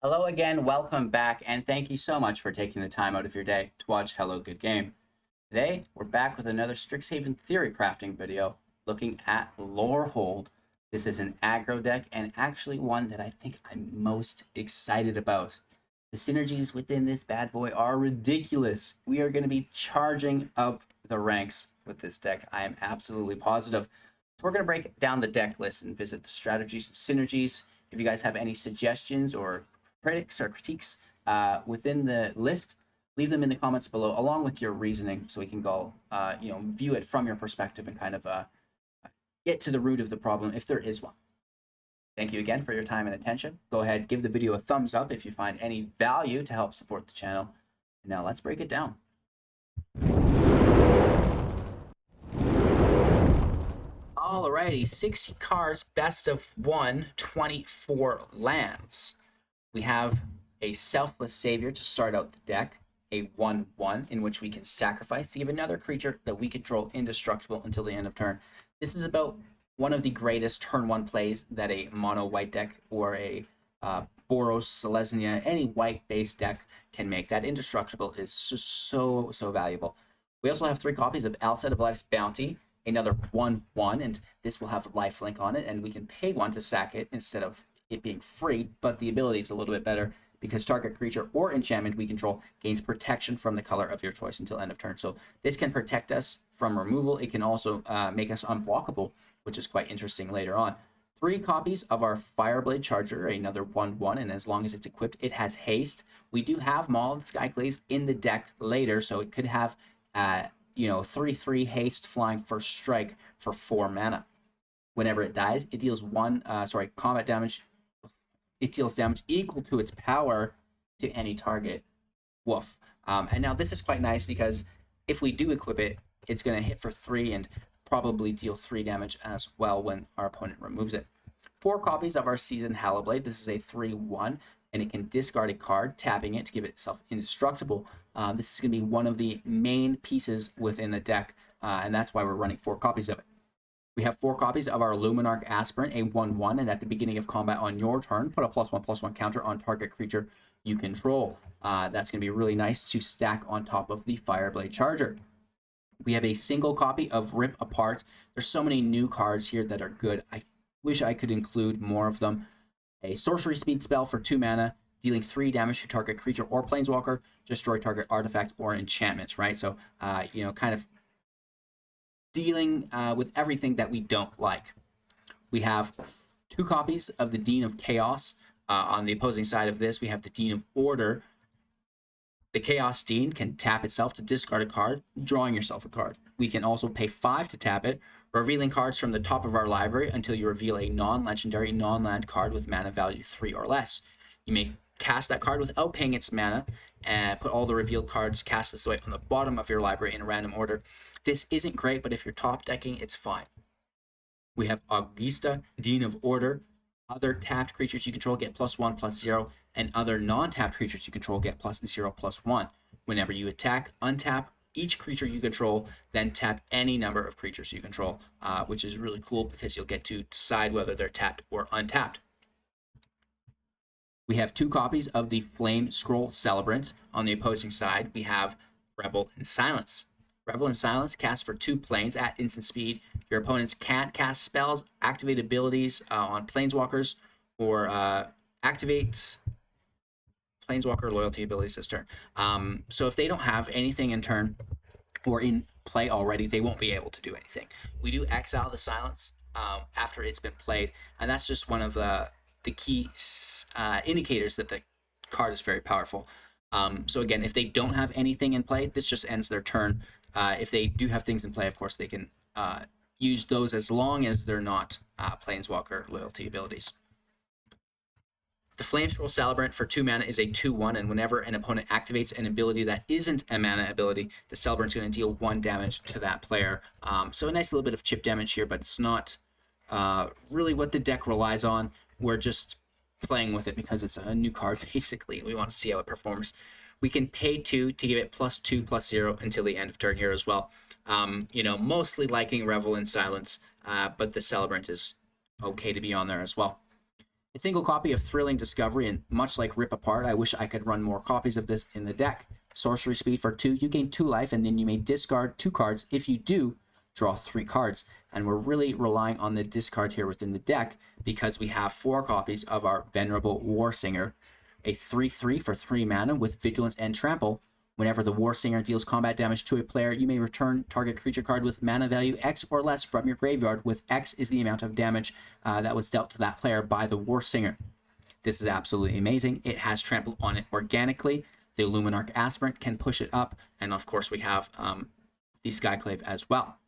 Hello again, welcome back, and thank you so much for taking the time out of your day to watch Hello Good Game. Today, we're back with another Strixhaven theory crafting video looking at Lorehold. This is an aggro deck, and actually one that I think I'm most excited about. The synergies within this bad boy are ridiculous. We are going to be charging up the ranks with this deck. I am absolutely positive. So we're going to break down the deck list and visit the strategies and synergies. If you guys have any suggestions or critics or critiques within the list, leave them in the comments below along with your reasoning so we can go view it from your perspective and kind of get to the root of the problem if there is one. Thank you again for your time and attention. Go ahead, give the video a thumbs up if you find any value to help support the channel. Now let's break it down. Alrighty, 60 cards, best of 1, 24 lands. We have a Selfless Savior to start out the deck, a 1/1 in which we can sacrifice to give another creature that we control indestructible until the end of turn. This is about one of the greatest turn 1 plays that a mono white deck or a Boros, Selesnya, any white based deck can make. That indestructible is just so valuable. We also have 3 copies of ALsied of Life's Bounty, another 1/1, and this will have lifelink on it, and we can pay 1 to sack it instead of it being free, but the ability is a little bit better because target creature or enchantment we control gains protection from the color of your choice until end of turn. So this can protect us from removal. It can also make us unblockable, which is quite interesting later on. 3 copies of our Fireblade Charger, another 1/1, and as long as it's equipped, it has haste. We do have Maul of the Skyclaves in the deck later, so it could have 3/3 haste flying first strike for 4 mana. Whenever it dies, it deals combat damage. It deals damage equal to its power to any target. Woof. And now this is quite nice because if we do equip it, it's going to hit for 3 and probably deal 3 damage as well when our opponent removes it. 4 copies of our Seasoned Hallowblade. This is a 3/1, and it can discard a card, tapping it to give itself indestructible. This is going to be one of the main pieces within the deck, and that's why we're running 4 copies of it. We have 4 copies of our Luminarch Aspirant, a 1/1, and at the beginning of combat on your turn, put a +1/+1 counter on target creature you control. That's going to be really nice to stack on top of the Fireblade Charger. We have a single copy of Rip Apart. There's so many new cards here that are good. I wish I could include more of them. A sorcery speed spell for 2 mana, dealing 3 damage to target creature or planeswalker, destroy target artifact or enchantments, right? So, kind of dealing with everything that we don't like. We have 2 copies of the Dean of Chaos. On the opposing side of this, we have the Dean of Order. The Chaos Dean can tap itself to discard a card, drawing yourself a card. We can also pay 5 to tap it, revealing cards from the top of our library until you reveal a non-legendary, non-land card with mana value 3 or less. You may cast that card without paying its mana and put all the revealed cards cast this way on the bottom of your library in a random order. This isn't great, but if you're top decking, it's fine. We have Augusta, Dean of Order. Other tapped creatures you control get +1/+0, and other non-tapped creatures you control get +0/+1. Whenever you attack, untap each creature you control, then tap any number of creatures you control, which is really cool because you'll get to decide whether they're tapped or untapped. We have 2 copies of the Flame Scroll Celebrant. On the opposing side, we have Revel in Silence. Revel in Silence casts for 2 planes at instant speed. Your opponents can't cast spells, activate abilities on planeswalkers, or activate planeswalker loyalty abilities this turn. So if they don't have anything in turn or in play already, they won't be able to do anything. We do exile the Silence after it's been played, and that's just one of the key indicators that the card is very powerful. So again, if they don't have anything in play, this just ends their turn. If they do have things in play, of course, they can use those as long as they're not planeswalker loyalty abilities. The Flame Scroll Celebrant for 2 mana is a 2/1, and whenever an opponent activates an ability that isn't a mana ability, the Celebrant's going to deal 1 damage to that player. So a nice little bit of chip damage here, but it's not really what the deck relies on. We're just playing with it because it's a new card, basically. We want to see how it performs. We can pay 2 to give it +2/+0 until the end of turn here as well. Mostly liking Revel in Silence, but the Celebrant is okay to be on there as well. A single copy of Thrilling Discovery, and much like Rip Apart, I wish I could run more copies of this in the deck. Sorcery speed for 2, you gain 2 life, and then you may discard 2 cards. If you do, draw 3 cards. And we're really relying on the discard here within the deck because we have 4 copies of our Venerable Warsinger, a 3/3 for 3 mana with Vigilance and Trample. Whenever the Warsinger deals combat damage to a player, you may return target creature card with mana value X or less from your graveyard, with X is the amount of damage that was dealt to that player by the Warsinger. This is absolutely amazing. It has Trample on it organically. The Luminarch Aspirant can push it up, and of course we have the Skyclave as well.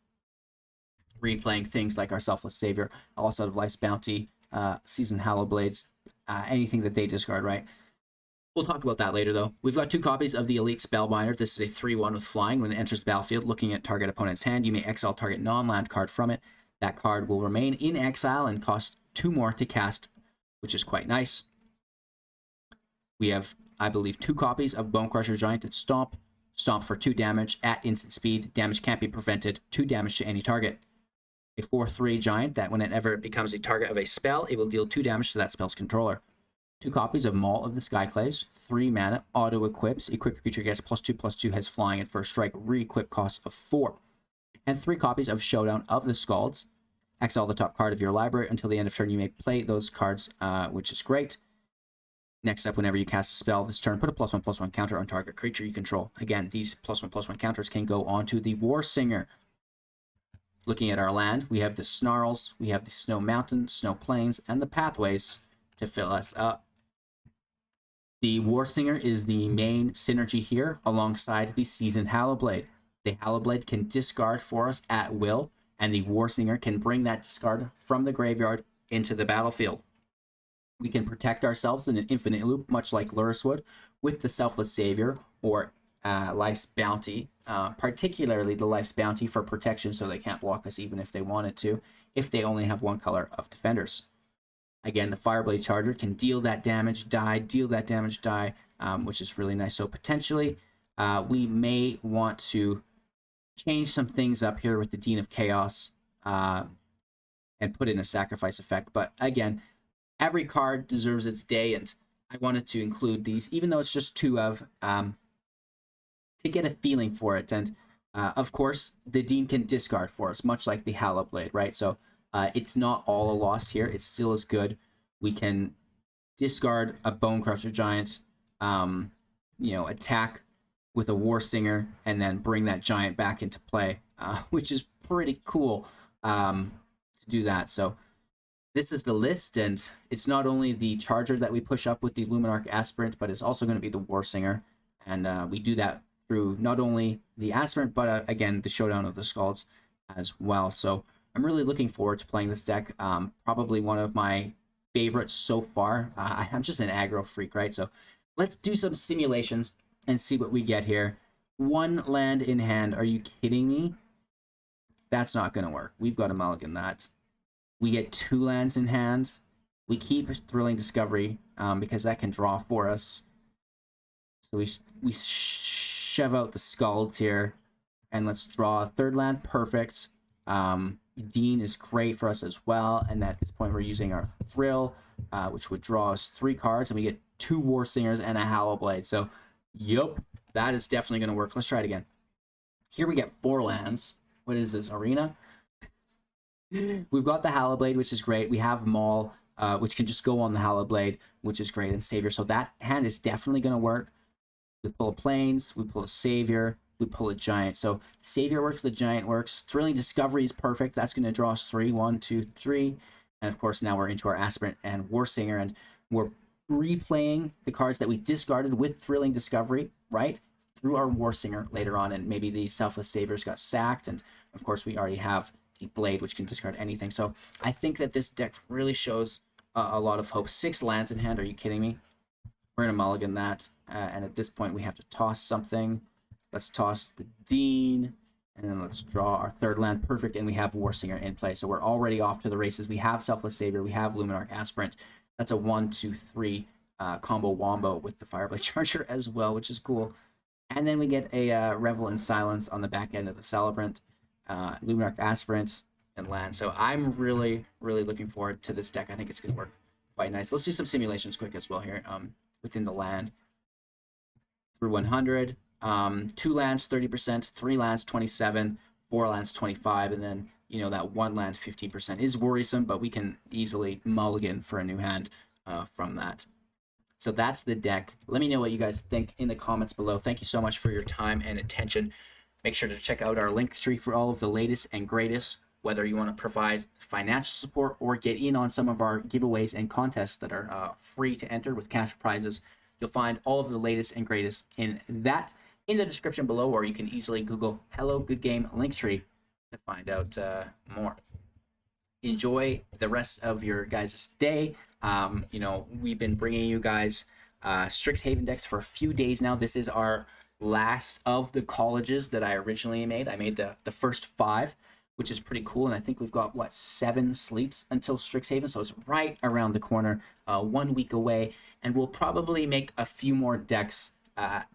Replaying things like our Selfless Savior, ALsied of Life's Bounty, Seasoned Hallowblades, anything that they discard, right? We'll talk about that later, though. We've got 2 copies of the Elite Spellbinder. This is a 3/1 with flying. When it enters the battlefield, looking at target opponent's hand, you may exile target non-land card from it. That card will remain in exile and cost 2 more to cast, which is quite nice. We have, I believe, 2 copies of Bonecrusher Giant that Stomp. Stomp for 2 damage at instant speed. Damage can't be prevented. 2 damage to any target. A 4/3 Giant that whenever it becomes a target of a spell, it will deal 2 damage to that spell's controller. 2 copies of Maul of the Skyclaves, 3 mana, auto-equips, equipped creature gets +2/+2, has flying, and first strike, re-equip cost of 4. And 3 copies of Showdown of the Scalds. Exile the top card of your library. Until the end of turn, you may play those cards, which is great. Next up, whenever you cast a spell this turn, put a +1/+1 counter on target creature you control. Again, these +1/+1 counters can go onto the Warsinger. Looking at our land, we have the Snarls, we have the Snow Mountain, Snow Plains, and the Pathways to fill us up. The Warsinger is the main synergy here alongside the Seasoned Hallowblade. The Hallowblade can discard for us at will, and the Warsinger can bring that discard from the graveyard into the battlefield. We can protect ourselves in an infinite loop, much like Lurrus would, with the Selfless Savior or Life's Bounty, particularly the Life's Bounty for protection so they can't block us even if they wanted to, if they only have 1 color of defenders. Again, the Fireblade Charger can deal that damage die, which is really nice. So potentially, we may want to change some things up here with the Dean of Chaos and put in a sacrifice effect. But again, every card deserves its day, and I wanted to include these, even though it's just 2 of, to get a feeling for it. And of course, the Dean can discard for us, much like the Hallowblade, right? So it's not all a loss here. It still is good. We can discard a Bonecrusher Giant, attack with a Warsinger, and then bring that Giant back into play, which is pretty cool to do that. So this is the list, and it's not only the Charger that we push up with the Luminarch Aspirant, but it's also going to be the Warsinger. And we do that through not only the Aspirant, but again, the Showdown of the Scalds as well. So I'm really looking forward to playing this deck. Probably one of my favorites so far. I'm just an aggro freak, right? So let's do some simulations and see what we get here. 1 land in hand. Are you kidding me? That's not going to work. We've got to mulligan that. We get 2 lands in hand. We keep Thrilling Discovery because that can draw for us. So we shove out the Scalds here. And let's draw a 3rd land. Perfect. Dean is great for us as well, and at this point we're using our Thrill, which would draw us 3 cards, and we get 2 Warsingers and a Hallowblade. So, yep, that is definitely going to work. Let's try it again. Here we get 4 lands. What is this, Arena? We've got the Hallowblade, which is great. We have Maul, which can just go on the Hallowblade, which is great, and Savior. So that hand is definitely going to work. We pull a Plains, we pull a Savior, we pull a Giant. So the Savior works, the Giant works. Thrilling Discovery is perfect. That's going to draw us 3. 1, 2, 3. And of course, now we're into our Aspirant and Warsinger, and we're replaying the cards that we discarded with Thrilling Discovery, right? Through our Warsinger later on, and maybe the Selfless Saviors got sacked, and of course we already have the Blade, which can discard anything. So I think that this deck really shows a lot of hope. 6 lands in hand, are you kidding me? We're going to mulligan that, and at this point we have to toss something. Let's toss the Dean, and then let's draw our 3rd land. Perfect, and we have Warsinger in play. So we're already off to the races. We have Selfless Savior, we have Luminarch Aspirant. That's a 1, 2, 3 combo wombo with the Fireblade Charger as well, which is cool. And then we get a Revel in Silence on the back end of the Celebrant, Luminarch Aspirant, and land. So I'm really, really looking forward to this deck. I think it's going to work quite nice. Let's do some simulations quick as well here. Within the land through 100, 2 lands 30%, 3 lands 27, 4 lands 25, and then that 1 land 15% is worrisome, but we can easily mulligan for a new hand from that. So that's the deck. Let me know what you guys think in the comments below. Thank you so much for your time and attention. Make sure to check out our link tree for all of the latest and greatest, whether you want to provide financial support or get in on some of our giveaways and contests that are free to enter with cash prizes. You'll find all of the latest and greatest in the description below, or you can easily Google Hello Good Game Linktree to find out more. Enjoy the rest of your guys' day. We've been bringing you guys Strixhaven decks for a few days now. This is our last of the colleges that I originally made. I made the first 5, which is pretty cool. And I think we've got, 7 sleeps until Strixhaven. So it's right around the corner, 1 week away. And we'll probably make a few more decks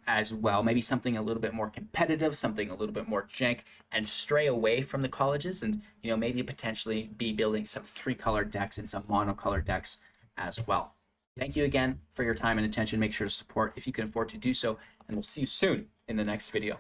as well. Maybe something a little bit more competitive, something a little bit more jank, and stray away from the colleges. And, maybe potentially be building some 3-color decks and some monocolor decks as well. Thank you again for your time and attention. Make sure to support if you can afford to do so. And we'll see you soon in the next video.